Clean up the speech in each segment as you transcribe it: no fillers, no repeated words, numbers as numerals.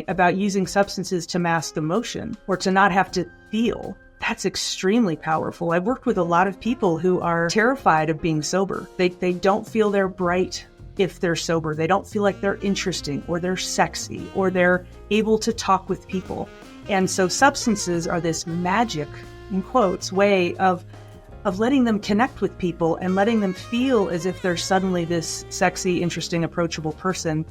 about using substances to mask emotion or to not have to feel, that's extremely powerful. I've worked with a lot of people who are terrified of being sober. They don't feel they're bright if they're sober. They don't feel like they're interesting or they're sexy or they're able to talk with people. And so substances are this magic, in quotes, way of letting them connect with people and letting them feel as if they're suddenly this sexy, interesting, approachable person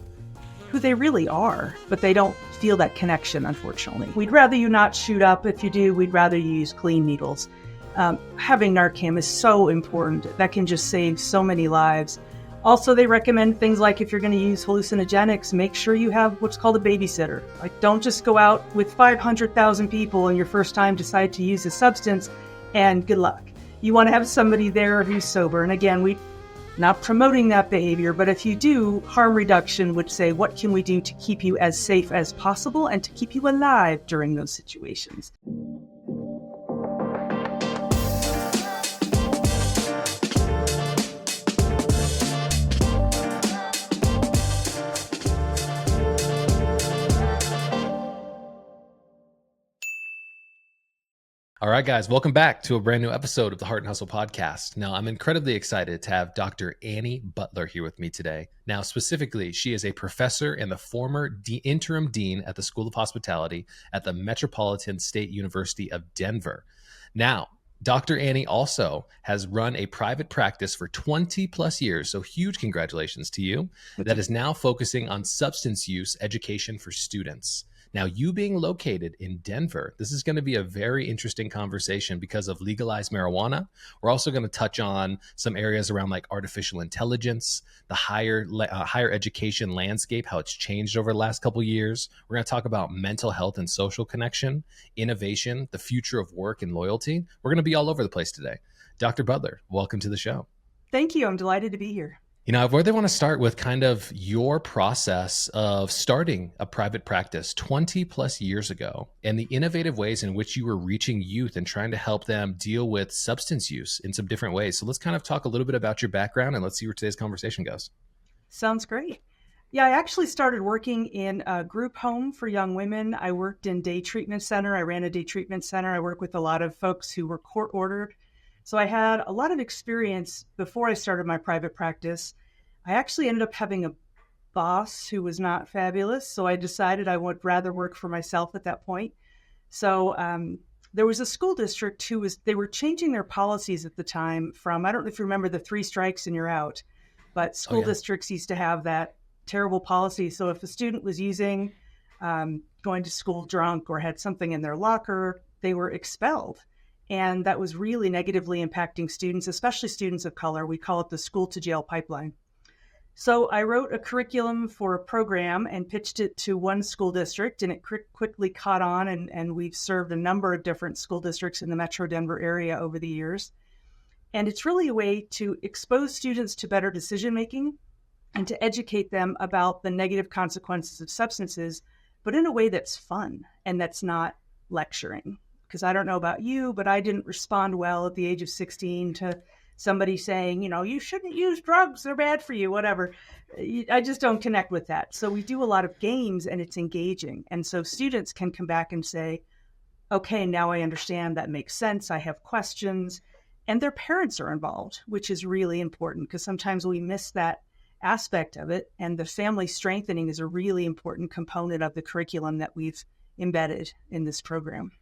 who they really are, but they don't feel that connection, unfortunately. We'd rather you not shoot up. If you do, we'd rather you use clean needles. Having Narcan is so important. That can just save so many lives. Also, they recommend things like if you're going to use hallucinogenics, make sure you have what's called a babysitter. Like, don't just go out with 500,000 people and your first time decide to use a substance and good luck. You want to have somebody there who's sober. And again, we're not promoting that behavior, but if you do, harm reduction would say, what can we do to keep you as safe as possible and to keep you alive during those situations? All right, guys, welcome back to a brand new episode of the Hart Hustle podcast. Now, I'm incredibly excited to have Dr. Annie Butler here with me today. Now, specifically, she is a professor and the former interim dean at the School of Hospitality at the Metropolitan State University of Denver. Now, Dr. Annie also has run a private practice for 20 plus years, so huge congratulations to you, that is now focusing on substance use education for students. Now, you being located in Denver, this is going to be a very interesting conversation because of legalized marijuana. We're also going to touch on some areas around like artificial intelligence, the higher education landscape, how it's changed over the last couple of years. We're going to talk about mental health and social connection, innovation, the future of work and loyalty. We're going to be all over the place today. Dr. Butler, welcome to the show. Thank you. I'm delighted to be here. You know, I really want to start with kind of your process of starting a private practice 20 plus years ago and the innovative ways in which you were reaching youth and trying to help them deal with substance use in some different ways. So let's kind of talk a little bit about your background and let's see where today's conversation goes. Sounds great. Yeah, I actually started working in a group home for young women. I worked in day treatment center. I ran a day treatment center. I worked with a lot of folks who were court ordered. So I had a lot of experience before I started my private practice. I actually ended up having a boss who was not fabulous. So I decided I would rather work for myself at that point. So there was a school district they were changing their policies at the time from, I don't know if you remember the 3 strikes and you're out, but school districts used to have that terrible policy. So if a student was using, going to school drunk or had something in their locker, they were expelled. And that was really negatively impacting students, especially students of color. We call it the school to jail pipeline. So I wrote a curriculum for a program and pitched it to one school district, and it quickly caught on, and we've served a number of different school districts in the Metro Denver area over the years. And it's really a way to expose students to better decision-making and to educate them about the negative consequences of substances, but in a way that's fun and that's not lecturing. Because I don't know about you, but I didn't respond well at the age of 16 to somebody saying, you know, you shouldn't use drugs, they're bad for you, whatever. I just don't connect with that. So we do a lot of games and it's engaging. And so students can come back and say, okay, now I understand, that makes sense, I have questions. And their parents are involved, which is really important because sometimes we miss that aspect of it. And the family strengthening is a really important component of the curriculum that we've embedded in this program.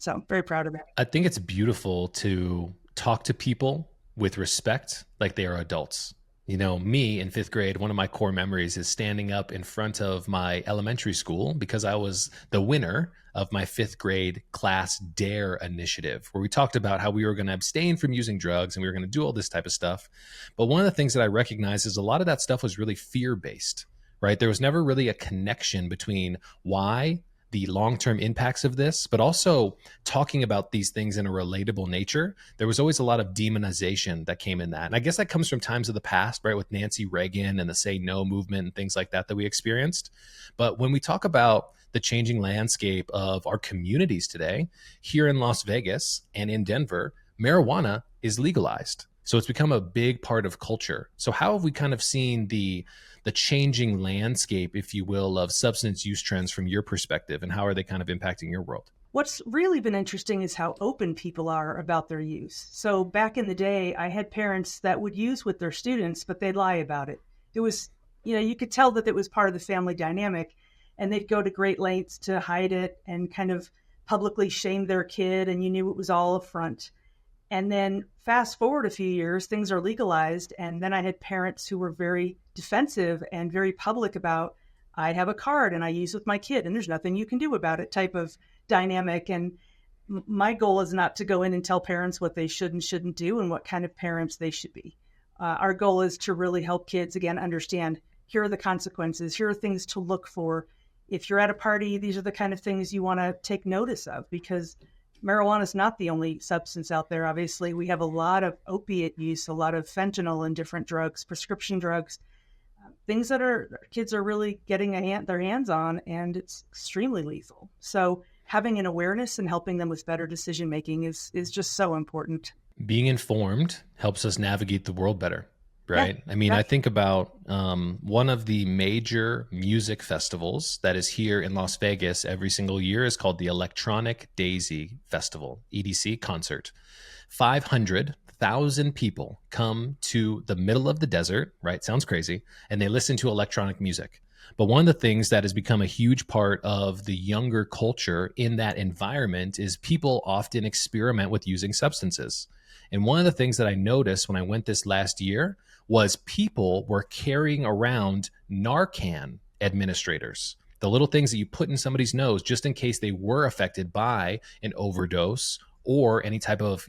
So very proud of it. I think it's beautiful to talk to people with respect like they are adults. You know, me in 5th grade, one of my core memories is standing up in front of my elementary school because I was the winner of my 5th grade class DARE initiative, where we talked about how we were going to abstain from using drugs and we were going to do all this type of stuff. But one of the things that I recognized is a lot of that stuff was really fear-based, right? There was never really a connection between why the long-term impacts of this, but also talking about these things in a relatable nature. There was always a lot of demonization that came in that. And I guess that comes from times of the past, right? With Nancy Reagan and the Say No movement and things like that we experienced. But when we talk about the changing landscape of our communities today, here in Las Vegas and in Denver, marijuana is legalized. So it's become a big part of culture. So how have we kind of seen the the changing landscape, if you will, of substance use trends from your perspective, and how are they kind of impacting your world? What's really been interesting is how open people are about their use. So back in the day, I had parents that would use with their students, but they'd lie about it. It was, you could tell that it was part of the family dynamic, and they'd go to great lengths to hide it and kind of publicly shame their kid, and you knew it was all a front. And then fast forward a few years, things are legalized. And then I had parents who were very defensive and very public about, I have a card and I use with my kid and there's nothing you can do about it type of dynamic. And my goal is not to go in and tell parents what they should and shouldn't do and what kind of parents they should be. Our goal is to really help kids, again, understand here are the consequences, here are things to look for. If you're at a party, these are the kind of things you want to take notice of, because marijuana is not the only substance out there. Obviously, we have a lot of opiate use, a lot of fentanyl and different drugs, prescription drugs, things that kids are really getting their hands on, and it's extremely lethal. So having an awareness and helping them with better decision making is just so important. Being informed helps us navigate the world better, right? Yeah, I mean, exactly. I think about one of the major music festivals that is here in Las Vegas every single year is called the Electronic Daisy Festival, EDC concert. 500,000 people come to the middle of the desert, right? Sounds crazy. And they listen to electronic music. But one of the things that has become a huge part of the younger culture in that environment is people often experiment with using substances. And one of the things that I noticed when I went this last year was people were carrying around Narcan administrators, the little things that you put in somebody's nose just in case they were affected by an overdose or any type of,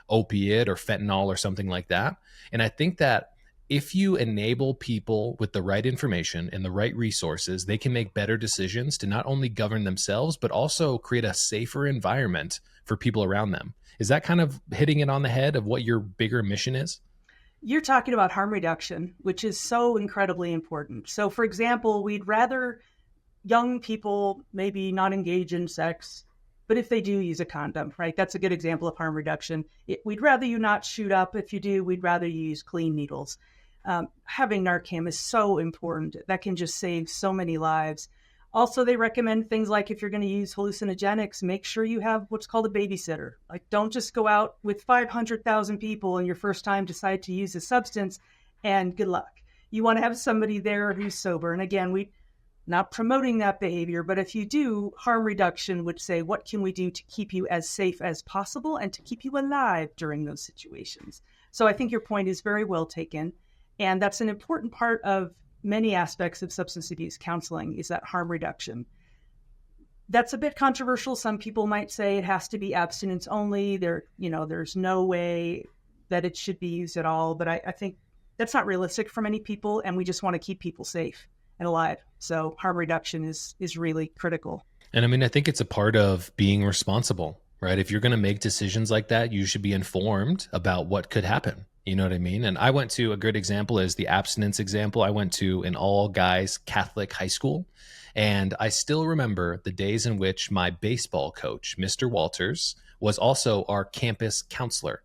opiate or fentanyl or something like that. And I think that if you enable people with the right information and the right resources, they can make better decisions to not only govern themselves, but also create a safer environment for people around them. Is that kind of hitting it on the head of what your bigger mission is? You're talking about harm reduction, which is so incredibly important. So, for example, we'd rather young people maybe not engage in sex, but if they do, use a condom, right? That's a good example of harm reduction. We'd rather you not shoot up. If you do, we'd rather you use clean needles. Having Narcan is so important. That can just save so many lives. Also, they recommend things like if you're going to use hallucinogenics, make sure you have what's called a babysitter. Like, don't just go out with 500,000 people and your first time decide to use a substance and good luck. You want to have somebody there who's sober. And again, we not promoting that behavior, but if you do, harm reduction would say, what can we do to keep you as safe as possible and to keep you alive during those situations? So I think your point is very well taken. And that's an important part of many aspects of substance abuse counseling, is that harm reduction. That's a bit controversial. Some people might say it has to be abstinence only. There's no way that it should be used at all. But I think that's not realistic for many people, and we just want to keep people safe and alive. So harm reduction is really critical. And I mean, I think it's a part of being responsible, right? If you're going to make decisions like that, you should be informed about what could happen. You know what I mean? And I went to, a good example is the abstinence example. I went to an all guys Catholic high school. And I still remember the days in which my baseball coach, Mr. Walters, was also our campus counselor.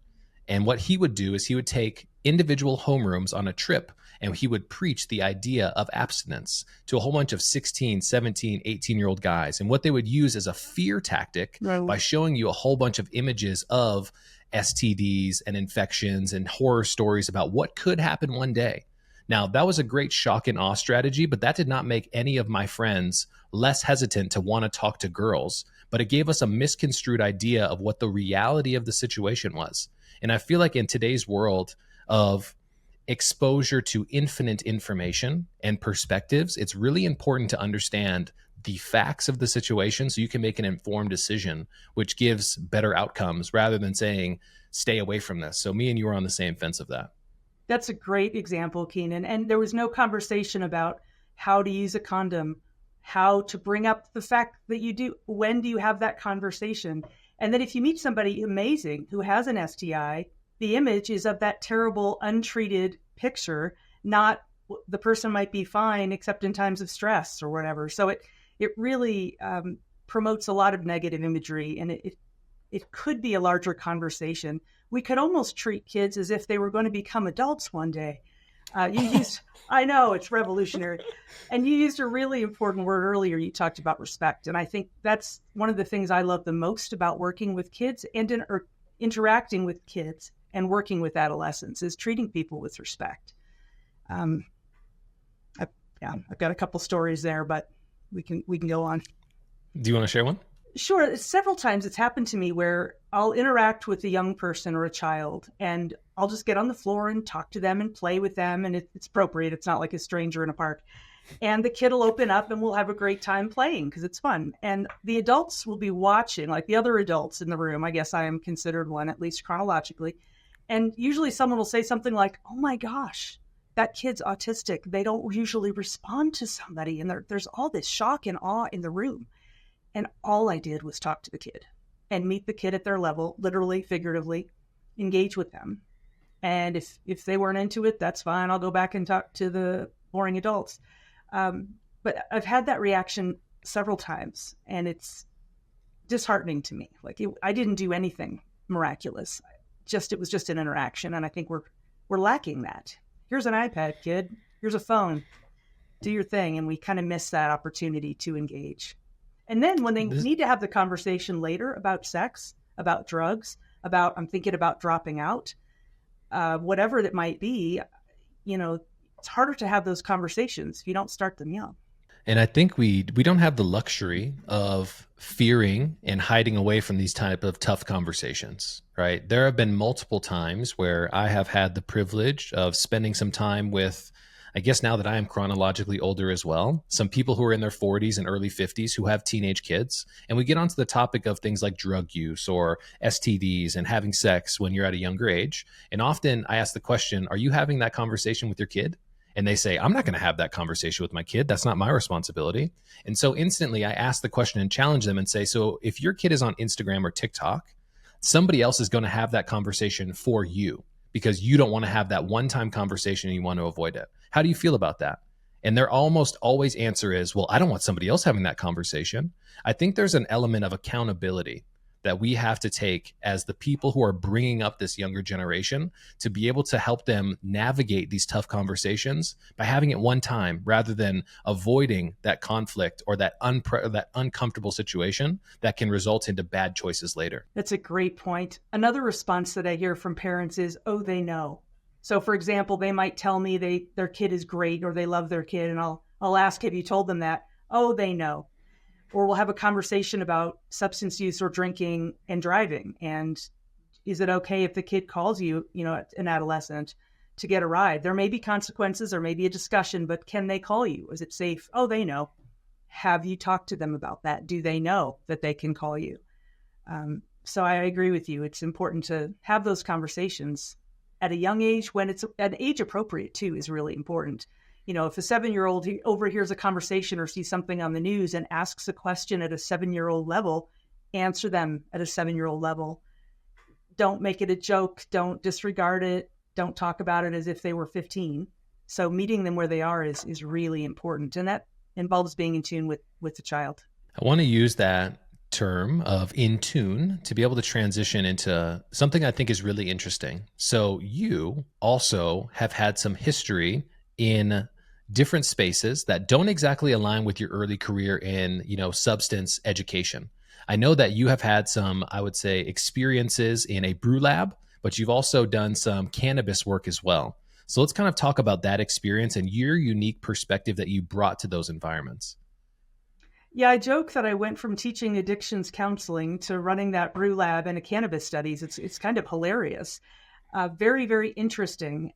And what he would do is he would take individual homerooms on a trip, and he would preach the idea of abstinence to a whole bunch of 16, 17, 18-year-old guys. And what they would use as a fear tactic by showing you a whole bunch of images of STDs and infections and horror stories about what could happen one day. Now, that was a great shock and awe strategy, but that did not make any of my friends less hesitant to want to talk to girls, but it gave us a misconstrued idea of what the reality of the situation was. And I feel like in today's world of exposure to infinite information and perspectives, it's really important to understand the facts of the situation so you can make an informed decision, which gives better outcomes rather than saying, stay away from this. So me and you are on the same fence of that. That's a great example, Keenan. And there was no conversation about how to use a condom, how to bring up the fact that you do, when do you have that conversation? And then if you meet somebody amazing who has an STI, the image is of that terrible, untreated picture, not the person might be fine except in times of stress or whatever. So it really promotes a lot of negative imagery, and it could be a larger conversation. We could almost treat kids as if they were going to become adults one day. You used, I know it's revolutionary. And you used a really important word earlier. You talked about respect. And I think that's one of the things I love the most about working with kids and or interacting with kids and working with adolescents is treating people with respect. Um, I, yeah, I've got a couple stories there, but we can go on. Do you want to share one? Sure. Several times it's happened to me where I'll interact with a young person or a child and I'll just get on the floor and talk to them and play with them. And it's appropriate. It's not like a stranger in a park. And the kid will open up and we'll have a great time playing because it's fun. And the adults will be watching, like the other adults in the room. I guess I am considered one, at least chronologically. And usually someone will say something like, oh my gosh, that kid's autistic. They don't usually respond to somebody. And there's all this shock and awe in the room. And all I did was talk to the kid and meet the kid at their level, literally, figuratively, engage with them. And if they weren't into it, that's fine. I'll go back and talk to the boring adults. But I've had that reaction several times, and it's disheartening to me. Like I didn't do anything miraculous. It was just an interaction, and I think we're lacking that. Here's an iPad, kid. Here's a phone. Do your thing, and we kind of miss that opportunity to engage. And then when they need to have the conversation later about sex, about drugs, about I'm thinking about dropping out, whatever it might be, it's harder to have those conversations if you don't start them young. And I think we don't have the luxury of fearing and hiding away from these type of tough conversations, right? There have been multiple times where I have had the privilege of spending some time with, I guess now that I am chronologically older as well, some people who are in their 40s and early 50s who have teenage kids. And we get onto the topic of things like drug use or STDs and having sex when you're at a younger age. And often I ask the question, are you having that conversation with your kid? And they say, I'm not going to have that conversation with my kid. That's not my responsibility. And so instantly I ask the question and challenge them and say, so if your kid is on Instagram or TikTok, somebody else is going to have that conversation for you because you don't want to have that one-time conversation and you want to avoid it. How do you feel about that? And their almost always answer is, well, I don't want somebody else having that conversation. I think there's an element of accountability that we have to take as the people who are bringing up this younger generation to be able to help them navigate these tough conversations by having it one time rather than avoiding that conflict or that uncomfortable situation that can result into bad choices later. That's a great point. Another response that I hear from parents is, oh, they know. So for example, they might tell me their kid is great or they love their kid. And I'll ask, have you told them that? Oh, they know. Or we'll have a conversation about substance use or drinking and driving. And is it okay if the kid calls you, an adolescent to get a ride? There may be consequences or maybe a discussion, but can they call you? Is it safe? Oh, they know. Have you talked to them about that? Do they know that they can call you? So I agree with you. It's important to have those conversations at a young age when it's an age appropriate too is really important. If a 7-year-old overhears a conversation or sees something on the news and asks a question at a 7-year-old level, answer them at a 7-year-old level. Don't make it a joke. Don't disregard it. Don't talk about it as if they were 15. So meeting them where they are is really important. And that involves being in tune with the child. I want to use that term of in tune to be able to transition into something I think is really interesting. So you also have had some history in different spaces that don't exactly align with your early career in, substance education. I know that you have had some, I would say, experiences in a brew lab, but you've also done some cannabis work as well. So let's kind of talk about that experience and your unique perspective that you brought to those environments. Yeah, I joke that I went from teaching addictions counseling to running that brew lab and a cannabis studies. It's kind of hilarious. Very, very interesting.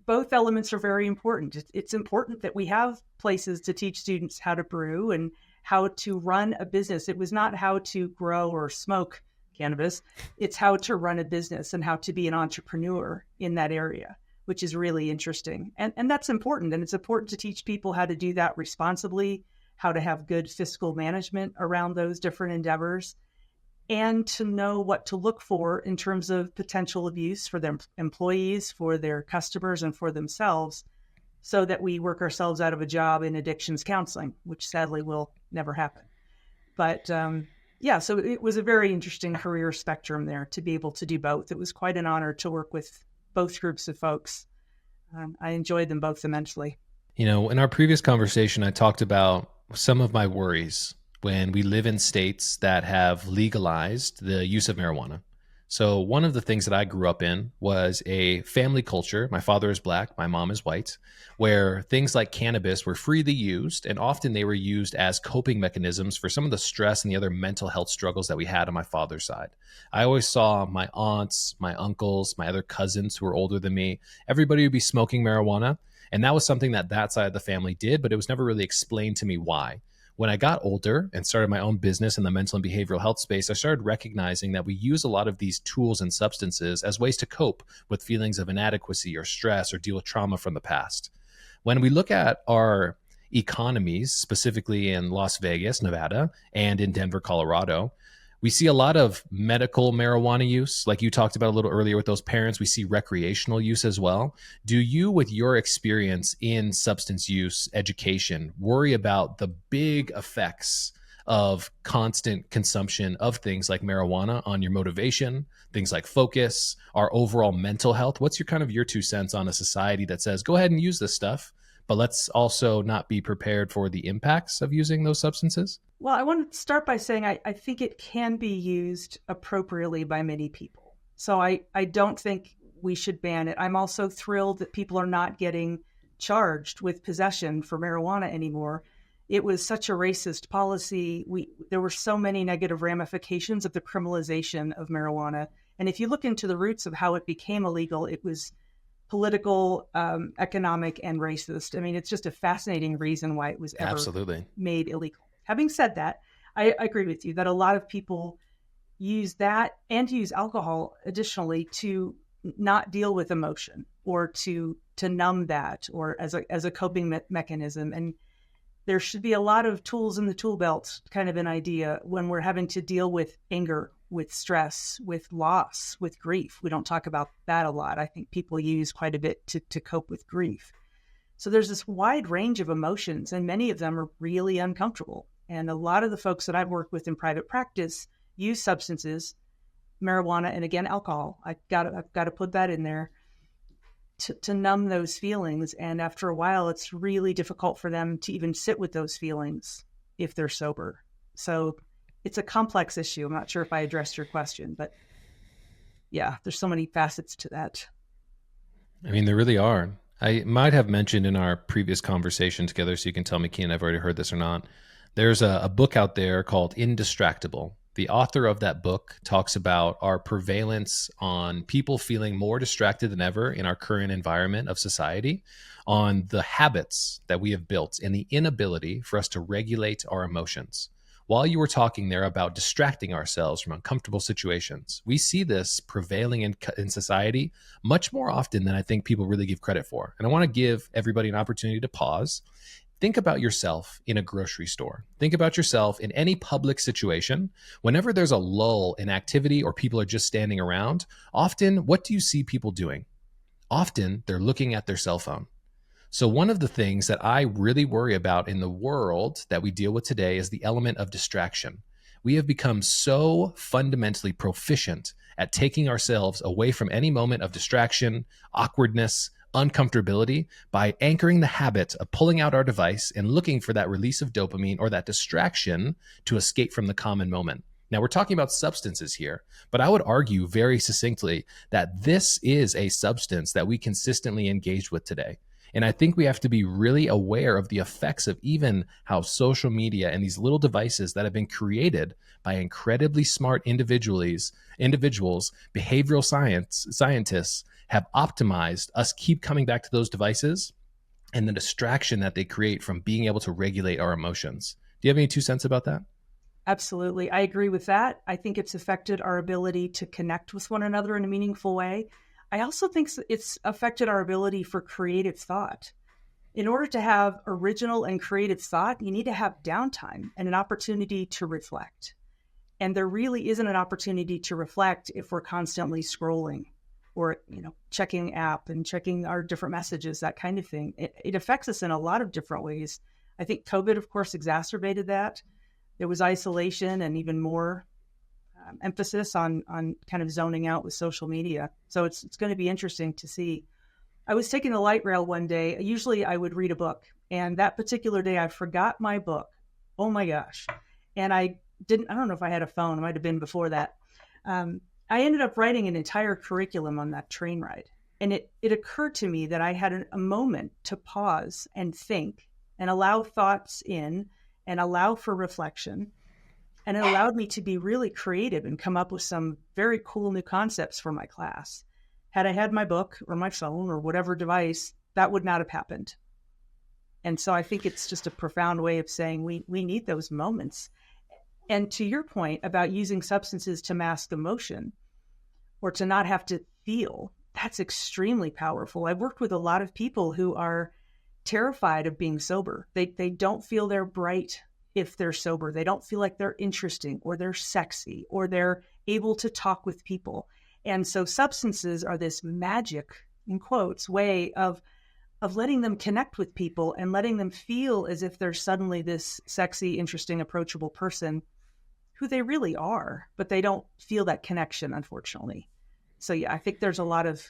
Both elements are very important. It's important that we have places to teach students how to brew and how to run a business. It was not how to grow or smoke cannabis. It's how to run a business and how to be an entrepreneur in that area, which is really interesting. And that's important. And it's important to teach people how to do that responsibly, how to have good fiscal management around those different endeavors, and to know what to look for in terms of potential abuse for their employees, for their customers, and for themselves, so that we work ourselves out of a job in addictions counseling, which sadly will never happen. But so it was a very interesting career spectrum there to be able to do both. It was quite an honor to work with both groups of folks. I enjoyed them both immensely. In our previous conversation, I talked about some of my worries when we live in states that have legalized the use of marijuana. So, one of the things that I grew up in was a family culture. My father is black, my mom is white, where things like cannabis were freely used, and often they were used as coping mechanisms for some of the stress and the other mental health struggles that we had on my father's side. I always saw my aunts, my uncles, my other cousins who were older than me, everybody would be smoking marijuana. And that was something that side of the family did, but it was never really explained to me why. When I got older and started my own business in the mental and behavioral health space, I started recognizing that we use a lot of these tools and substances as ways to cope with feelings of inadequacy or stress or deal with trauma from the past. When we look at our economies, specifically in Las Vegas, Nevada, and in Denver, Colorado, we see a lot of medical marijuana use, like you talked about a little earlier with those parents. We see recreational use as well. Do you, with your experience in substance use education, worry about the big effects of constant consumption of things like marijuana on your motivation, things like focus, our overall mental health? What's your 2 cents on a society that says, go ahead and use this stuff, but let's also not be prepared for the impacts of using those substances? Well, I want to start by saying I think it can be used appropriately by many people. So I don't think we should ban it. I'm also thrilled that people are not getting charged with possession for marijuana anymore. It was such a racist policy. There were so many negative ramifications of the criminalization of marijuana. And if you look into the roots of how it became illegal, it was political, economic, and racist. I mean, it's just a fascinating reason why it was ever Absolutely made illegal. Having said that, I agree with you that a lot of people use that and use alcohol additionally to not deal with emotion or to numb that or as a coping mechanism. And there should be a lot of tools in the tool belt, kind of an idea when we're having to deal with anger, with stress, with loss, with grief. We don't talk about that a lot. I think people use quite a bit to cope with grief. So there's this wide range of emotions, and many of them are really uncomfortable. And a lot of the folks that I've worked with in private practice use substances, marijuana, and again, alcohol. I've got to put that in there to numb those feelings. And after a while, it's really difficult for them to even sit with those feelings if they're sober. So it's a complex issue. I'm not sure if I addressed your question, but yeah, there's so many facets to that. I mean, there really are. I might have mentioned in our previous conversation together, so you can tell me, Keen, I've already heard this or not. There's a book out there called Indistractable. The author of that book talks about our prevalence on people feeling more distracted than ever in our current environment of society, on the habits that we have built and the inability for us to regulate our emotions. While you were talking there about distracting ourselves from uncomfortable situations, we see this prevailing in society much more often than I think people really give credit for. And I want to give everybody an opportunity to pause. Think about yourself in a grocery store. Think about yourself in any public situation. Whenever there's a lull in activity or people are just standing around, often what do you see people doing? Often they're looking at their cell phone. So one of the things that I really worry about in the world that we deal with today is the element of distraction. We have become so fundamentally proficient at taking ourselves away from any moment of distraction, awkwardness, uncomfortability by anchoring the habit of pulling out our device and looking for that release of dopamine or that distraction to escape from the common moment. Now, we're talking about substances here, but I would argue very succinctly that this is a substance that we consistently engage with today. And I think we have to be really aware of the effects of even how social media and these little devices that have been created by incredibly smart individuals, behavioral scientists have optimized us keep coming back to those devices and the distraction that they create from being able to regulate our emotions. Do you have any 2 cents about that? Absolutely. I agree with that. I think it's affected our ability to connect with one another in a meaningful way. I also think it's affected our ability for creative thought. In order to have original and creative thought, you need to have downtime and an opportunity to reflect. And there really isn't an opportunity to reflect if we're constantly scrolling or, checking app and checking our different messages, that kind of thing. It affects us in a lot of different ways. I think COVID, of course, exacerbated that. There was isolation and even more emphasis on kind of zoning out with social media. So it's going to be interesting to see I was taking the light rail one day. Usually I would read a book, and that particular day I forgot my book. Oh my gosh. And I don't know if I had a phone, it might have been before that. I ended up writing an entire curriculum on that train ride. And it occurred to me that I had a moment to pause and think and allow thoughts in and allow for reflection. And it allowed me to be really creative and come up with some very cool new concepts for my class. Had I had my book or my phone or whatever device, that would not have happened. And so I think it's just a profound way of saying we need those moments. And to your point about using substances to mask emotion or to not have to feel, that's extremely powerful. I've worked with a lot of people who are terrified of being sober. They don't feel they're bright if they're sober. They don't feel like they're interesting or they're sexy or they're able to talk with people. And so substances are this magic, in quotes, way of letting them connect with people and letting them feel as if they're suddenly this sexy, interesting, approachable person who they really are, but they don't feel that connection, unfortunately. So yeah, I think there's a lot of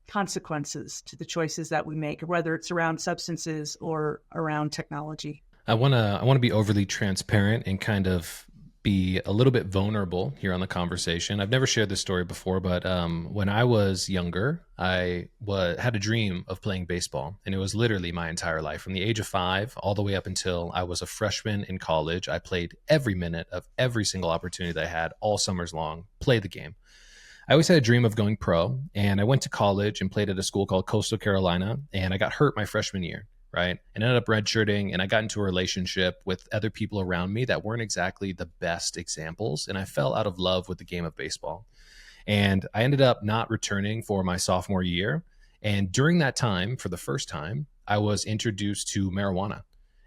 consequences to the choices that we make, whether it's around substances or around technology. I want to be overly transparent and kind of be a little bit vulnerable here on the conversation. I've never shared this story before, but when I was younger, had a dream of playing baseball, and it was literally my entire life. From the age of 5 all the way up until I was a freshman in college, I played every minute of every single opportunity that I had all summers long, play the game. I always had a dream of going pro, and I went to college and played at a school called Coastal Carolina, and I got hurt my freshman year, right? And ended up redshirting, and I got into a relationship with other people around me that weren't exactly the best examples, and I fell out of love with the game of baseball. And I ended up not returning for my sophomore year. And during that time, for the first time, I was introduced to marijuana.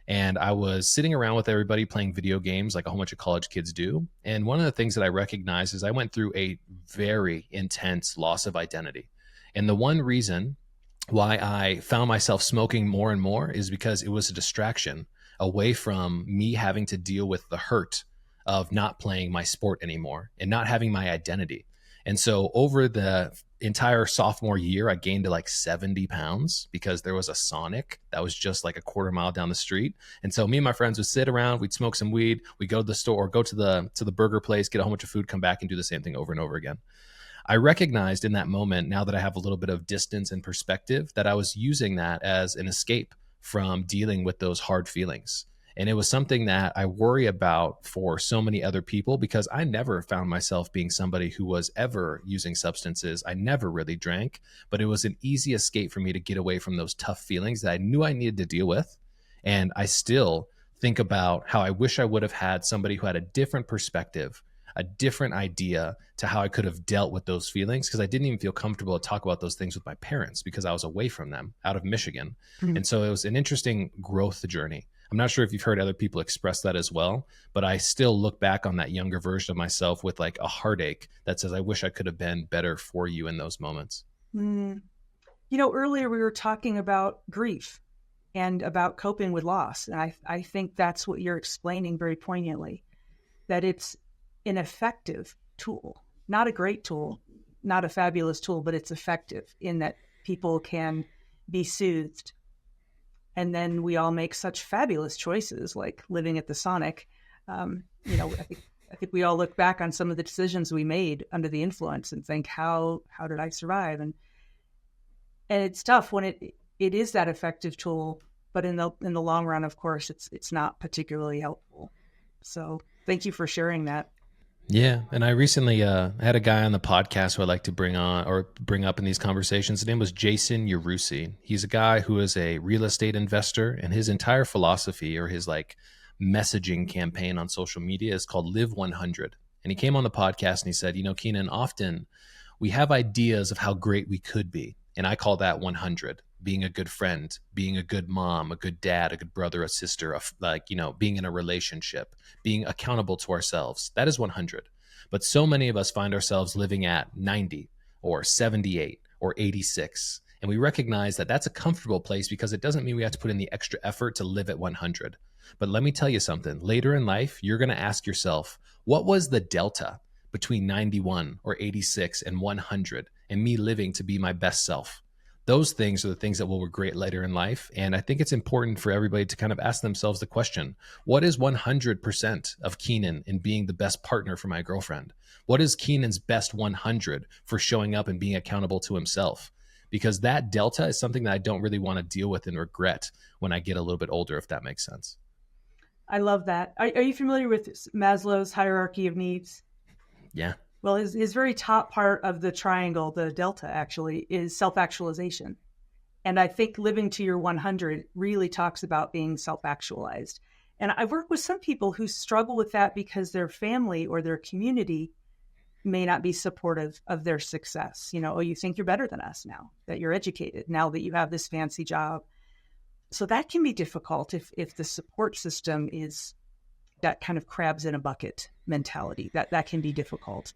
And I was sitting around with everybody playing video games like a whole bunch of college kids do. And one of the things that I recognized is I went through a very intense loss of identity. And the one reason why I found myself smoking more and more is because it was a distraction away from me having to deal with the hurt of not playing my sport anymore and not having my identity. And so over the entire sophomore year, I gained to like 70 pounds because there was a Sonic that was just like a quarter mile down the street. And so me and my friends would sit around, we'd smoke some weed, we'd go to the store, go to the burger place, get a whole bunch of food, come back and do the same thing over and over again. I recognized in that moment, now that I have a little bit of distance and perspective, that I was using that as an escape from dealing with those hard feelings. And it was something that I worry about for so many other people because I never found myself being somebody who was ever using substances. I never really drank, but it was an easy escape for me to get away from those tough feelings that I knew I needed to deal with. And I still think about how I wish I would have had somebody who had a different perspective, a different idea to how I could have dealt with those feelings, because I didn't even feel comfortable to talk about those things with my parents because I was away from them out of Michigan. Mm-hmm. And so it was an interesting growth journey. I'm not sure if you've heard other people express that as well, but I still look back on that younger version of myself with like a heartache that says, I wish I could have been better for you in those moments. Mm. You know, earlier we were talking about grief and about coping with loss. And I think that's what you're explaining very poignantly, that it's an effective tool, not a great tool, not a fabulous tool, but it's effective in that people can be soothed. And then we all make such fabulous choices, like living at the Sonic. I think we all look back on some of the decisions we made under the influence and think, how did I survive? And it's tough when it is that effective tool, but in the long run, of course, it's not particularly helpful. So thank you for sharing that. Yeah. And I recently had a guy on the podcast who I'd like to bring up in these conversations. His name was Jason Yarusi. He's a guy who is a real estate investor, and his entire philosophy or his like messaging campaign on social media is called Live 100. And he came on the podcast and he said, Keenan, often we have ideas of how great we could be. And I call that 100, being a good friend, being a good mom, a good dad, a good brother, a sister, being in a relationship, being accountable to ourselves. That is 100. But so many of us find ourselves living at 90 or 78 or 86. And we recognize that that's a comfortable place because it doesn't mean we have to put in the extra effort to live at 100. But let me tell you something. Later in life, you're going to ask yourself, what was the delta between 91 or 86 and 100 and me living to be my best self? those things are the things that we'll regret later in life. And I think it's important for everybody to kind of ask themselves the question, what is 100% of Keenan in being the best partner for my girlfriend? What is Keenan's best 100 for showing up and being accountable to himself? Because that delta is something that I don't really want to deal with and regret when I get a little bit older, if that makes sense. I love that. Are you familiar with Maslow's hierarchy of needs? Yeah. Well, his very top part of the triangle, the delta actually, is self-actualization. And I think living to your 100 really talks about being self-actualized. And I've worked with some people who struggle with that because their family or their community may not be supportive of their success. Oh, you think you're better than us now that you're educated, now that you have this fancy job. So that can be difficult if the support system is that kind of crabs in a bucket mentality. That can be difficult.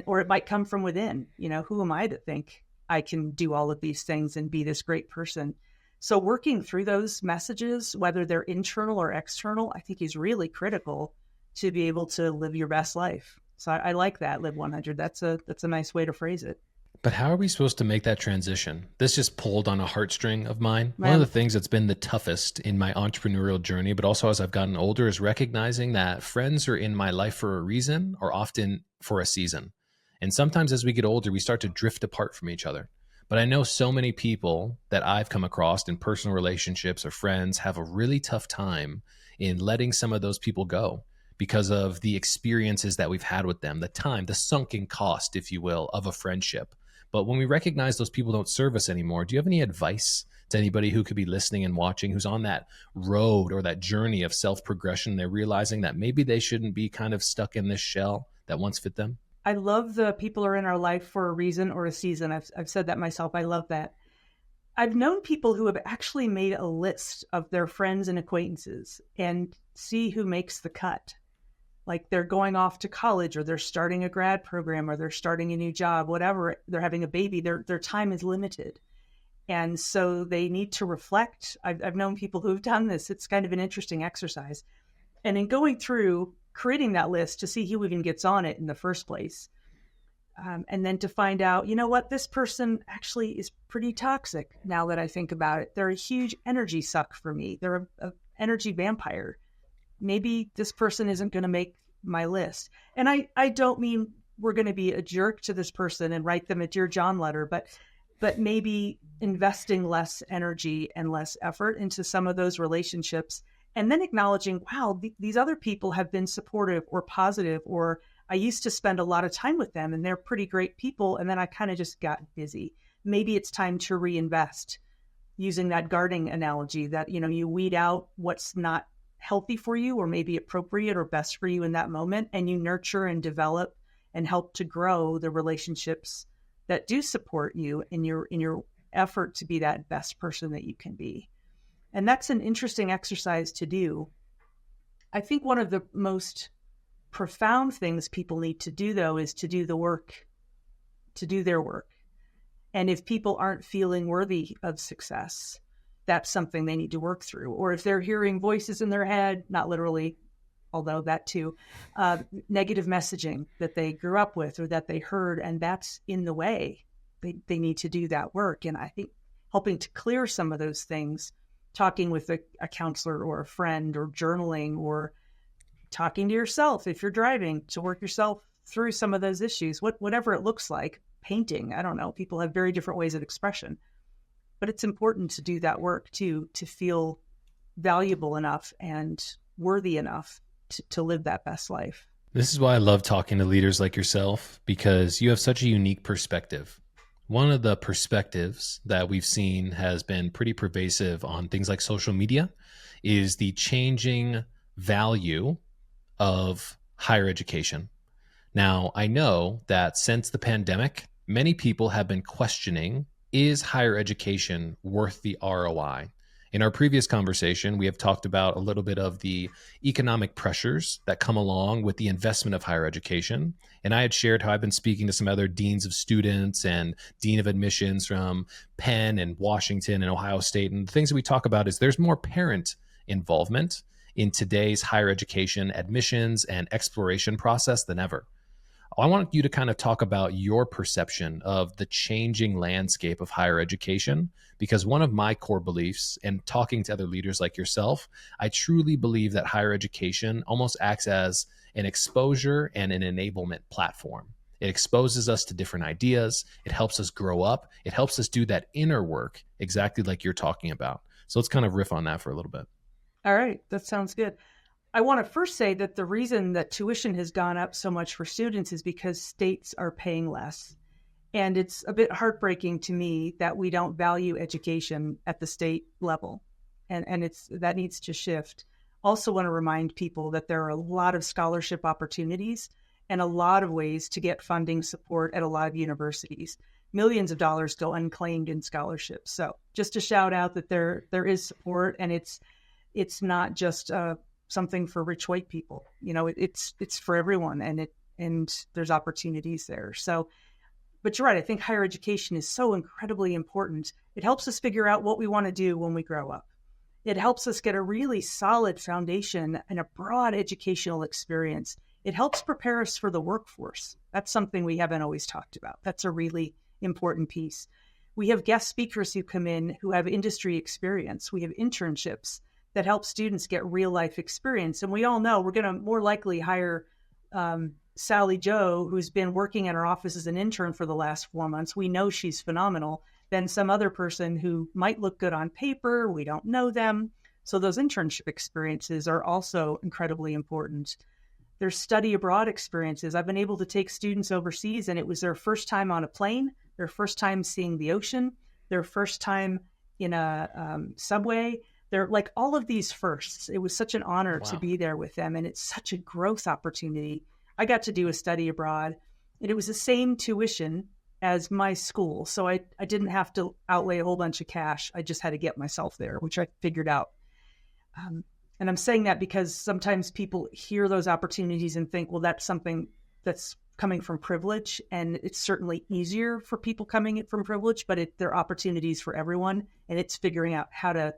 Or it might come from within. Who am I to think I can do all of these things and be this great person? So working through those messages, whether they're internal or external, I think is really critical to be able to live your best life. So I like that, live 100. That's a nice way to phrase it. But how are we supposed to make that transition? This just pulled on a heartstring of mine. Man. One of the things that's been the toughest in my entrepreneurial journey, but also as I've gotten older, is recognizing that friends are in my life for a reason or often for a season. And sometimes as we get older, we start to drift apart from each other. But I know so many people that I've come across in personal relationships or friends have a really tough time in letting some of those people go because of the experiences that we've had with them, the time, the sunken cost, if you will, of a friendship. But when we recognize those people don't serve us anymore, do you have any advice to anybody who could be listening and watching, who's on that road or that journey of self-progression? They're realizing that maybe they shouldn't be kind of stuck in this shell that once fit them. I love the people are in our life for a reason or a season. I've said that myself. I love that. I've known people who have actually made a list of their friends and acquaintances and see who makes the cut. Like they're going off to college or they're starting a grad program or they're starting a new job, whatever, they're having a baby, their time is limited. And so they need to reflect. I've known people who've done this. It's kind of an interesting exercise. And in going through creating that list to see who even gets on it in the first place. And then to find out, what, this person actually is pretty toxic now that I think about it. They're a huge energy suck for me. They're an energy vampire. Maybe this person isn't going to make my list. And I don't mean we're going to be a jerk to this person and write them a Dear John letter, but maybe investing less energy and less effort into some of those relationships. And then acknowledging, wow, these other people have been supportive or positive, or I used to spend a lot of time with them and they're pretty great people. And then I kind of just got busy. Maybe it's time to reinvest, using that gardening analogy that, you weed out what's not healthy for you or maybe appropriate or best for you in that moment, and you nurture and develop and help to grow the relationships that do support you in your effort to be that best person that you can be. And that's an interesting exercise to do. I think one of the most profound things people need to do, though, is to do the work, to do their work. And if people aren't feeling worthy of success, that's something they need to work through. Or if they're hearing voices in their head, not literally, although that too, negative messaging that they grew up with or that they heard, and that's in the way, they need to do that work. And I think helping to clear some of those things, talking with a counselor or a friend, or journaling, or talking to yourself if you're driving, to work yourself through some of those issues, whatever it looks like, painting, I don't know, people have very different ways of expression. But it's important to do that work too, to feel valuable enough and worthy enough to live that best life. This is why I love talking to leaders like yourself, because you have such a unique perspective. One of the perspectives that we've seen has been pretty pervasive on things like social media is the changing value of higher education. Now, I know that since the pandemic, many people have been questioning, is higher education worth the ROI? In our previous conversation, we have talked about a little bit of the economic pressures that come along with the investment of higher education. And I had shared how I've been speaking to some other deans of students and dean of admissions from Penn and Washington and Ohio State. And the things that we talk about is there's more parent involvement in today's higher education admissions and exploration process than ever. I want you to kind of talk about your perception of the changing landscape of higher education, because one of my core beliefs, and talking to other leaders like yourself, I truly believe that higher education almost acts as an exposure and an enablement platform. It exposes us to different ideas. It helps us grow up. It helps us do that inner work, exactly like you're talking about. So let's kind of riff on that for a little bit. All right, that sounds good. I want to first say that the reason that tuition has gone up so much for students is because states are paying less. And it's a bit heartbreaking to me that we don't value education at the state level. And that needs to shift. Also want to remind people that there are a lot of scholarship opportunities and a lot of ways to get funding support at a lot of universities. Millions of dollars go unclaimed in scholarships. So just to shout out that there is support, and it's not just something for rich white people. It's for everyone, and there's opportunities there. So, but you're right. I think higher education is so incredibly important. It helps us figure out what we want to do when we grow up. It helps us get a really solid foundation and a broad educational experience. It helps prepare us for the workforce. That's something we haven't always talked about. That's a really important piece. We have guest speakers who come in who have industry experience. We have internships that help students get real life experience. And we all know we're going to more likely hire Sally Joe, who's been working in our office as an intern for the last 4 months. We know she's phenomenal, than some other person who might look good on paper. We don't know them. So those internship experiences are also incredibly important. There's study abroad experiences. I've been able to take students overseas, and it was their first time on a plane, their first time seeing the ocean, their first time in a subway. They're like all of these firsts. It was such an honor to be there with them, and it's such a growth opportunity. I got to do a study abroad, and it was the same tuition as my school. So I didn't have to outlay a whole bunch of cash. I just had to get myself there, which I figured out. And I'm saying that because sometimes people hear those opportunities and think, well, that's something that's coming from privilege. And it's certainly easier for people coming from privilege, but there are opportunities for everyone. And it's figuring out how to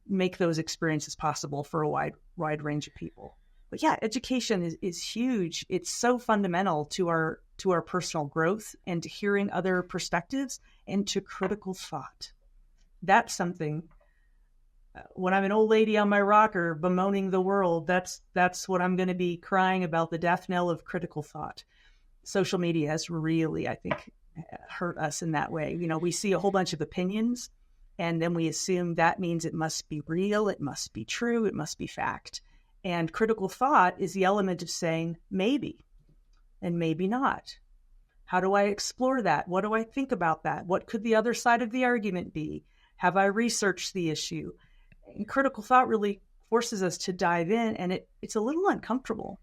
make those experiences possible for a wide range of people. But yeah, education is huge. It's so fundamental to our personal growth and to hearing other perspectives and to critical thought. That's something. When I'm an old lady on my rocker bemoaning the world, that's what I'm going to be crying about, the death knell of critical thought. Social media has really, I think, hurt us in that way. We see a whole bunch of opinions, and then we assume that means it must be real, it must be true, it must be fact. And critical thought is the element of saying maybe and maybe not. How do I explore that? What do I think about that? What could the other side of the argument be? Have I researched the issue? And critical thought really forces us to dive in, and it's a little uncomfortable.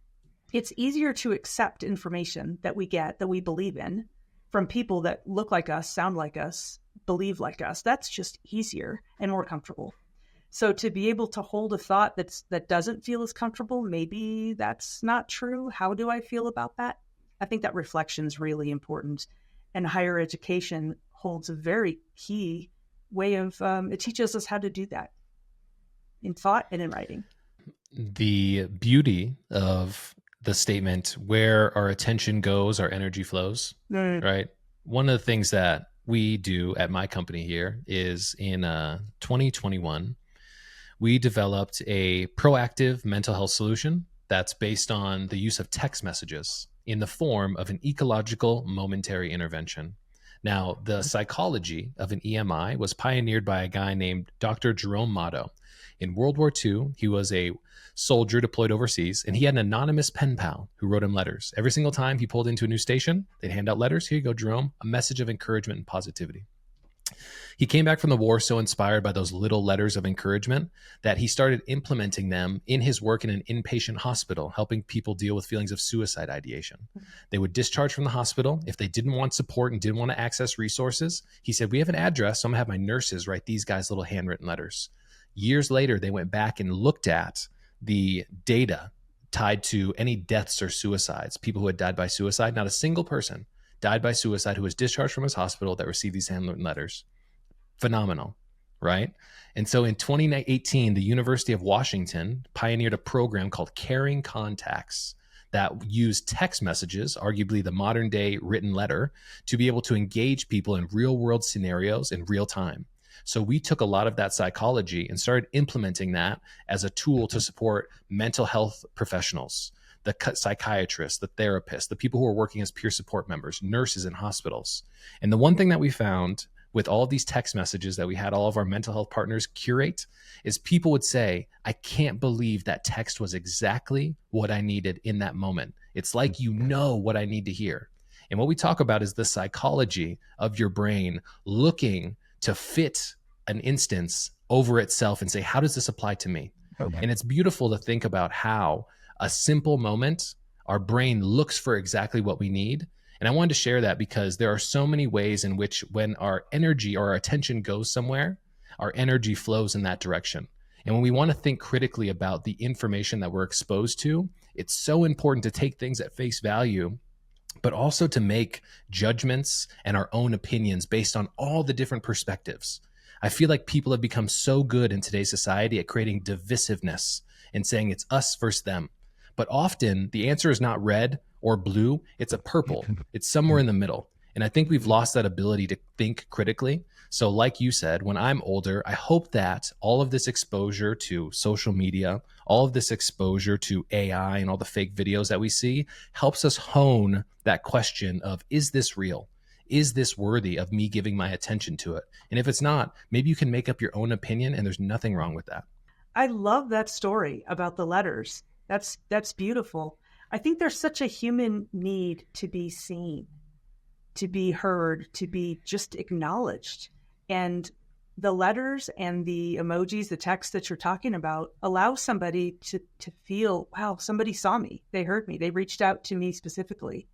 It's easier to accept information that we get, that we believe in, from people that look like us, sound like us, believe like us. That's just easier and more comfortable. So to be able to hold a thought that doesn't feel as comfortable, maybe that's not true. How do I feel about that? I think that reflection is really important. And higher education holds a very key way of, it teaches us how to do that in thought and in writing. The beauty of the statement, where our attention goes, our energy flows, right? One of the things that we do at my company here is in 2021, we developed a proactive mental health solution that's based on the use of text messages in the form of an ecological momentary intervention. Now, the psychology of an EMI was pioneered by a guy named Dr. Jerome Motto. In World War II, he was a soldier deployed overseas, and he had an anonymous pen pal who wrote him letters. Every single time he pulled into a new station, they'd hand out letters. Here you go, Jerome, a message of encouragement and positivity. He came back from the war so inspired by those little letters of encouragement that he started implementing them in his work in an inpatient hospital, helping people deal with feelings of suicide ideation. They would discharge from the hospital. If they didn't want support and didn't want to access resources, he said, we have an address, so I'm going to have my nurses write these guys little handwritten letters. Years later, they went back and looked at the data tied to any deaths or suicides, people who had died by suicide. Not a single person died by suicide who was discharged from his hospital that received these handwritten letters. Phenomenal, right? And so in 2018, the University of Washington pioneered a program called Caring Contacts that use text messages, arguably the modern day written letter, to be able to engage people in real world scenarios in real time. So we took a lot of that psychology and started implementing that as a tool to support mental health professionals, the psychiatrists, the therapists, the people who are working as peer support members, nurses in hospitals. And the one thing that we found with all of these text messages that we had all of our mental health partners curate is people would say, I can't believe that text was exactly what I needed in that moment. It's like you know what I need to hear. And what we talk about is the psychology of your brain looking to fit an instance over itself and say, how does this apply to me? Okay. And it's beautiful to think about how a simple moment, our brain looks for exactly what we need. And I wanted to share that because there are so many ways in which when our energy or our attention goes somewhere, our energy flows in that direction. And when we want to think critically about the information that we're exposed to, it's so important to take things at face value, but also to make judgments and our own opinions based on all the different perspectives. I feel like people have become so good in today's society at creating divisiveness and saying it's us versus them. But often the answer is not red or blue, it's a purple. It's somewhere in the middle. And I think we've lost that ability to think critically. So like you said, when I'm older, I hope that all of this exposure to social media, all of this exposure to AI and all the fake videos that we see helps us hone that question of, is this real? Is this worthy of me giving my attention to it? And if it's not, maybe you can make up your own opinion, and there's nothing wrong with that. I love that story about the letters. That's beautiful. I think there's such a human need to be seen, to be heard, to be just acknowledged. And the letters and the emojis, the text that you're talking about, allow somebody to feel, wow, somebody saw me. They heard me. They reached out to me specifically.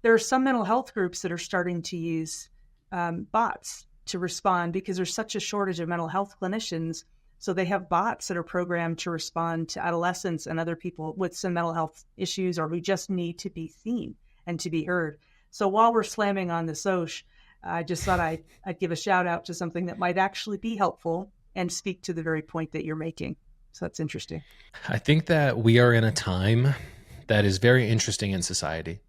There are some mental health groups that are starting to use bots to respond because there's such a shortage of mental health clinicians. So they have bots that are programmed to respond to adolescents and other people with some mental health issues or who just need to be seen and to be heard. So while we're slamming on the Soch, I just thought I'd give a shout out to something that might actually be helpful and speak to the very point that you're making. So that's interesting. I think that we are in a time that is very interesting in society.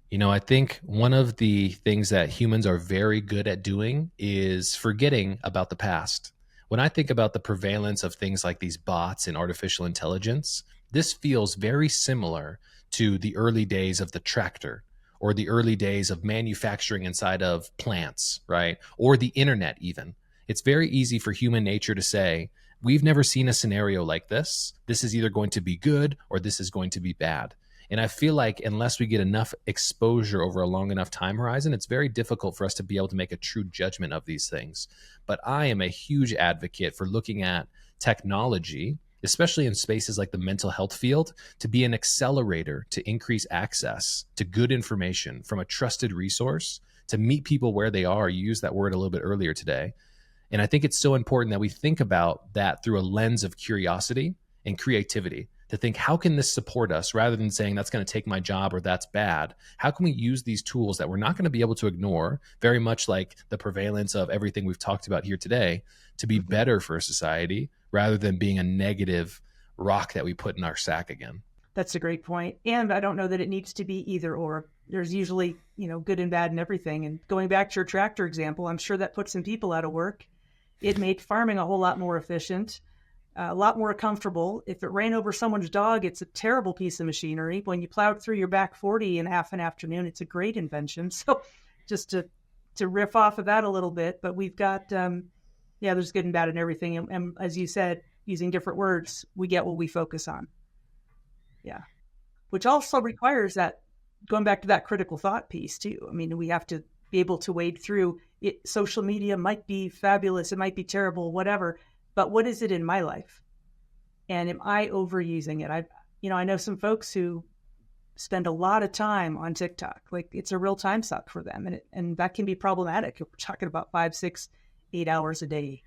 You know, I think one of the things that humans are very good at doing is forgetting about the past. When I think about the prevalence of things like these bots and artificial intelligence, this feels very similar to the early days of the tractor or the early days of manufacturing inside of plants, right? Or the internet even. It's very easy for human nature to say, we've never seen a scenario like this. This is either going to be good or this is going to be bad. And I feel like unless we get enough exposure over a long enough time horizon, it's very difficult for us to be able to make a true judgment of these things. But I am a huge advocate for looking at technology, especially in spaces like the mental health field, to be an accelerator to increase access to good information from a trusted resource, to meet people where they are. You used that word a little bit earlier today. And I think it's so important that we think about that through a lens of curiosity and creativity, to think, how can this support us, rather than saying that's going to take my job or that's bad? How can we use these tools that we're not going to be able to ignore, very much like the prevalence of everything we've talked about here today, to be better for society rather than being a negative rock that we put in our sack again? That's a great point. And I don't know that it needs to be either or. There's usually, good and bad and everything. And going back to your tractor example, I'm sure that put some people out of work. It made farming a whole lot more efficient, a lot more comfortable. If it ran over someone's dog, it's a terrible piece of machinery. When you plowed through your back 40 in half an afternoon, it's a great invention. So just to riff off of that a little bit, but we've got, there's good and bad and everything. And as you said, using different words, we get what we focus on. Yeah. Which also requires that, going back to that critical thought piece too. I mean, we have to be able to wade through it. Social media might be fabulous. It might be terrible, whatever. But what is it in my life? And am I overusing it? I know some folks who spend a lot of time on TikTok. Like, it's a real time suck for them. And that can be problematic. If we're talking about 5, 6, 8 hours a day.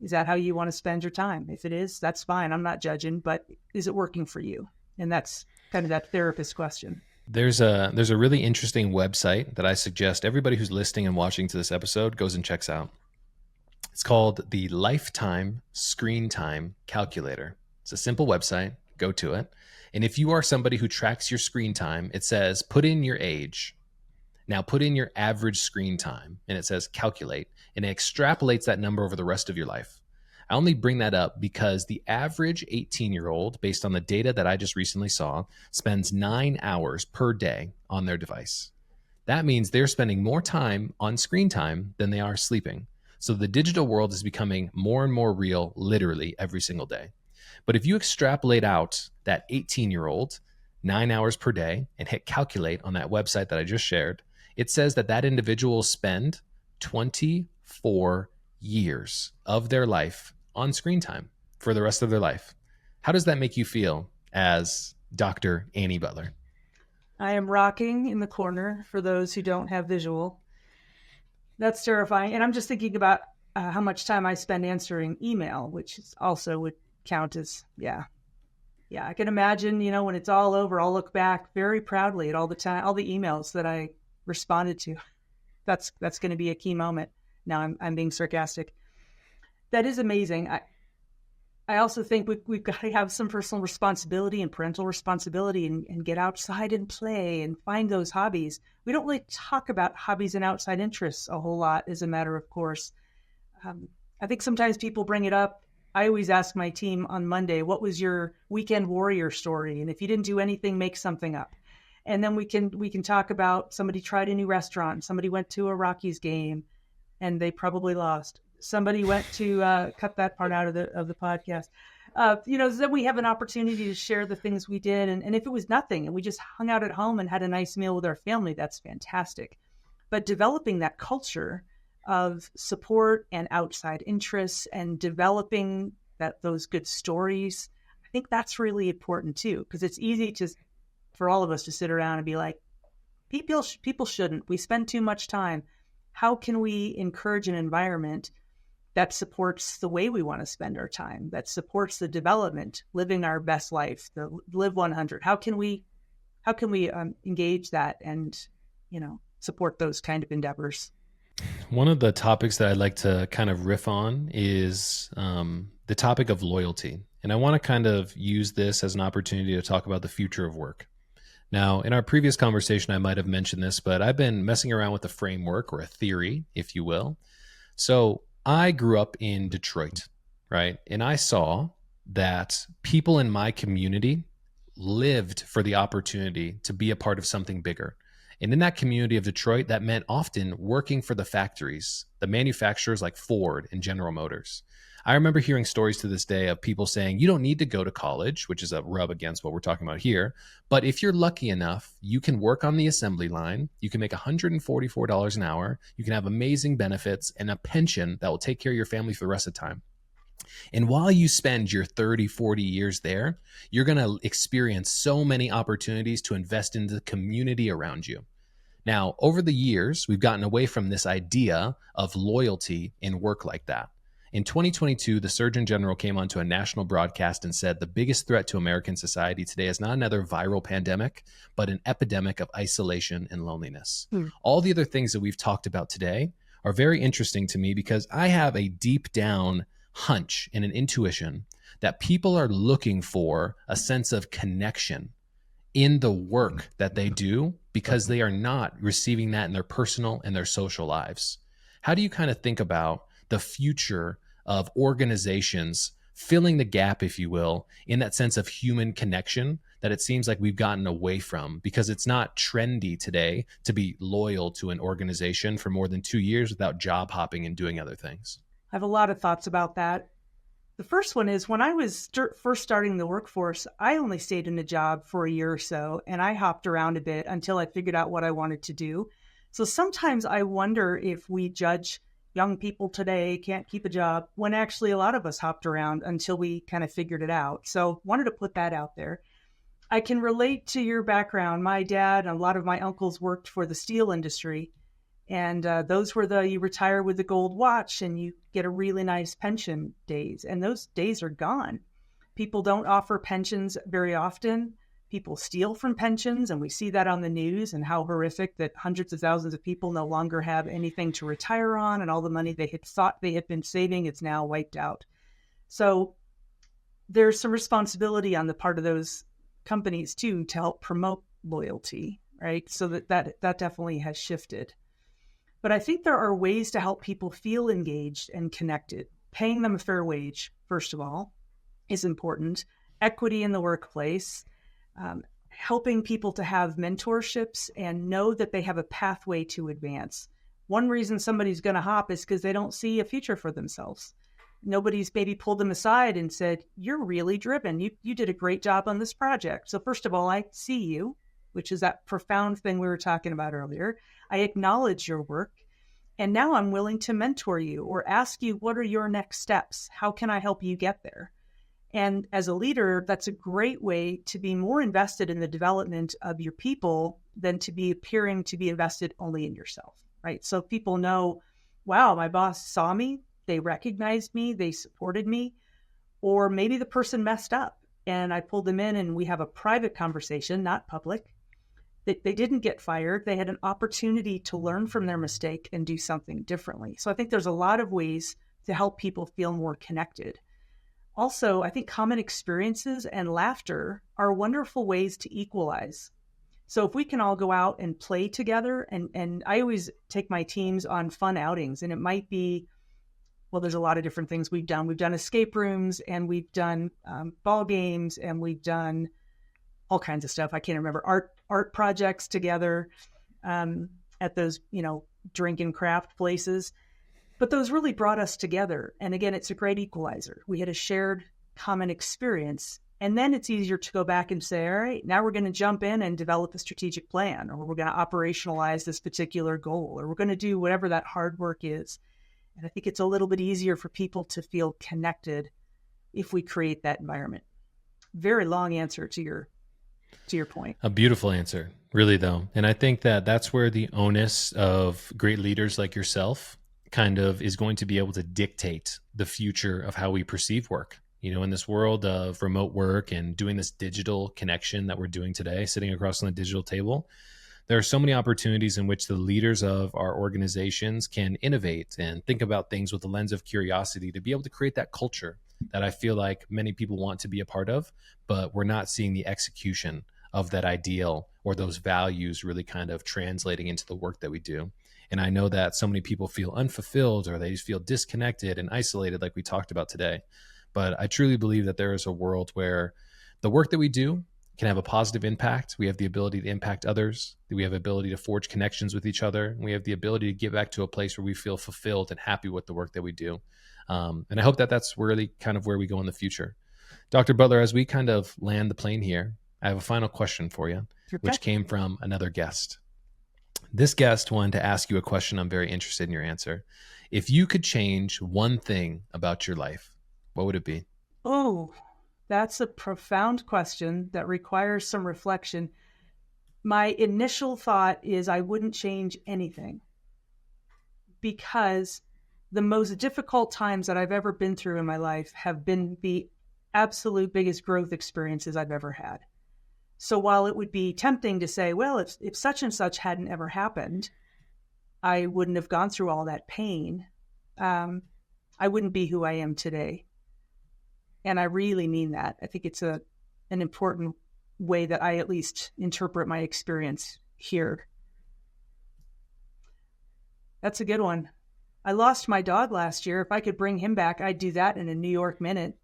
Is that how you want to spend your time? If it is, that's fine. I'm not judging, but is it working for you? And that's kind of that therapist question. There's a really interesting website that I suggest everybody who's listening and watching to this episode goes and checks out. It's called the Lifetime Screen Time Calculator. It's a simple website. go to it. And if you are somebody who tracks your screen time, it says put in your age. Now put in your average screen time, and it says calculate, and it extrapolates that number over the rest of your life. I only bring that up because the average 18-year-old, based on the data that I just recently saw, spends 9 hours per day on their device. That means they're spending more time on screen time than they are sleeping. So the digital world is becoming more and more real, literally every single day. But if you extrapolate out that 18-year-old 9 hours per day and hit calculate on that website that I just shared, it says that that individual will spend 24 years of their life on screen time for the rest of their life. How does that make you feel as Dr. Annie Butler? I am rocking in the corner for those who don't have visual. That's terrifying. And I'm just thinking about how much time I spend answering email, which also would count as, yeah, I can imagine, when it's all over, I'll look back very proudly at all the emails that I responded to. That's going to be a key moment. Now I'm being sarcastic. That is amazing. I also think we've got to have some personal responsibility and parental responsibility and get outside and play and find those hobbies. We don't really talk about hobbies and outside interests a whole lot, as a matter of course. I think sometimes people bring it up. I always ask my team on Monday, what was your weekend warrior story? And if you didn't do anything, make something up. And then we can talk about somebody tried a new restaurant, somebody went to a Rockies game, and they probably lost. Somebody went to cut that part out of the podcast. Then we have an opportunity to share the things we did. And if it was nothing and we just hung out at home and had a nice meal with our family, that's fantastic. But developing that culture of support and outside interests and developing those good stories, I think that's really important too, because it's easy for all of us to sit around and be like, people shouldn't. We spend too much time. How can we encourage an environment that supports the way we want to spend our time, that supports the development, living our best life, the Live 100? How can we engage that and, support those kind of endeavors? One of the topics that I'd like to kind of riff on is the topic of loyalty. And I want to kind of use this as an opportunity to talk about the future of work. Now, in our previous conversation, I might have mentioned this, but I've been messing around with a framework or a theory, if you will. So I grew up in Detroit, right? And I saw that people in my community lived for the opportunity to be a part of something bigger. And in that community of Detroit, that meant often working for the factories, the manufacturers like Ford and General Motors. I remember hearing stories to this day of people saying, you don't need to go to college, which is a rub against what we're talking about here. But if you're lucky enough, you can work on the assembly line. You can make $144 an hour. You can have amazing benefits and a pension that will take care of your family for the rest of the time. And while you spend your 30, 40 years there, you're going to experience so many opportunities to invest in the community around you. Now, over the years, we've gotten away from this idea of loyalty in work like that. In 2022, the Surgeon General came onto a national broadcast and said the biggest threat to American society today is not another viral pandemic, but an epidemic of isolation and loneliness. All the other things that we've talked about today are very interesting to me because I have a deep down hunch and an intuition that people are looking for a sense of connection in the work that they do because they are not receiving that in their personal and their social lives. How do you kind of think about the future of organizations filling the gap, if you will, in that sense of human connection that it seems like we've gotten away from because it's not trendy today to be loyal to an organization for more than 2 years without job hopping and doing other things? I have a lot of thoughts about that. The first one is when I was first starting the workforce, I only stayed in a job for a year or so, and I hopped around a bit until I figured out what I wanted to do. So sometimes I wonder if we judge young people today can't keep a job when actually a lot of us hopped around until we kind of figured it out. So wanted to put that out there. I can relate to your background. My dad and a lot of my uncles worked for the steel industry. And those were you retire with the gold watch and you get a really nice pension days. And those days are gone. People don't offer pensions very often. People steal from pensions. And we see that on the news and how horrific that hundreds of thousands of people no longer have anything to retire on. And all the money they had thought they had been saving is now wiped out. So there's some responsibility on the part of those companies too to help promote loyalty, right? So that definitely has shifted. But I think there are ways to help people feel engaged and connected. Paying them a fair wage, first of all, is important. Equity in the workplace, helping people to have mentorships and know that they have a pathway to advance. One reason somebody's going to hop is because they don't see a future for themselves. Nobody's maybe pulled them aside and said, you're really driven. You did a great job on this project. So first of all, I see you, which is that profound thing we were talking about earlier. I acknowledge your work. And now I'm willing to mentor you or ask you, what are your next steps? How can I help you get there? And as a leader, that's a great way to be more invested in the development of your people than to be appearing to be invested only in yourself, right? So people know, wow, my boss saw me, they recognized me, they supported me, or maybe the person messed up and I pulled them in and we have a private conversation, not public. They didn't get fired. They had an opportunity to learn from their mistake and do something differently. So I think there's a lot of ways to help people feel more connected. Also, I think common experiences and laughter are wonderful ways to equalize. So if we can all go out and play together, and I always take my teams on fun outings, and it might be, well, there's a lot of different things we've done. We've done escape rooms, and we've done ball games, and we've done all kinds of stuff. I can't remember, art projects together at those, drink and craft places. But those really brought us together. And again, it's a great equalizer. We had a shared common experience. And then it's easier to go back and say, all right, now we're going to jump in and develop a strategic plan, or we're going to operationalize this particular goal, or we're going to do whatever that hard work is. And I think it's a little bit easier for people to feel connected if we create that environment. Very long answer to your point. A beautiful answer, really, though. And I think that that's where the onus of great leaders like yourself kind of is going to be able to dictate the future of how we perceive work. In this world of remote work and doing this digital connection that we're doing today, sitting across on the digital table, there are so many opportunities in which the leaders of our organizations can innovate and think about things with the lens of curiosity to be able to create that culture that I feel like many people want to be a part of, but we're not seeing the execution of that ideal or those values really kind of translating into the work that we do. And I know that so many people feel unfulfilled or they just feel disconnected and isolated, like we talked about today. But I truly believe that there is a world where the work that we do can have a positive impact. We have the ability to impact others. We have the ability to forge connections with each other. We have the ability to get back to a place where we feel fulfilled and happy with the work that we do. And I hope that that's really kind of where we go in the future. Dr. Butler, as we kind of land the plane here, I have a final question for you, which came from another guest. This guest wanted to ask you a question. I'm very interested in your answer. If you could change one thing about your life, what would it be? Oh, that's a profound question that requires some reflection. My initial thought is I wouldn't change anything, because the most difficult times that I've ever been through in my life have been the absolute biggest growth experiences I've ever had. So while it would be tempting to say, well, if such and such hadn't ever happened, I wouldn't have gone through all that pain. I wouldn't be who I am today. And I really mean that. I think it's an important way that I at least interpret my experience here. That's a good one. I lost my dog last year. If I could bring him back, I'd do that in a New York minute.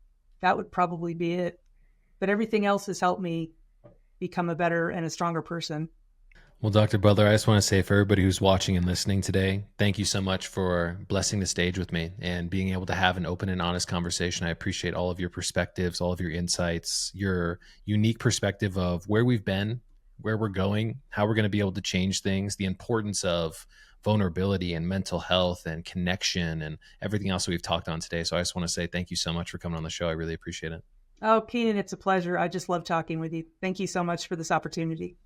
That would probably be it. But everything else has helped me become a better and a stronger person. Well, Dr. Butler, I just want to say for everybody who's watching and listening today, thank you so much for blessing the stage with me and being able to have an open and honest conversation. I appreciate all of your perspectives, all of your insights, your unique perspective of where we've been, where we're going, how we're going to be able to change things, the importance of vulnerability and mental health and connection and everything else that we've talked on today. So I just want to say thank you so much for coming on the show. I really appreciate it. Oh, Keenan, it's a pleasure. I just love talking with you. Thank you so much for this opportunity.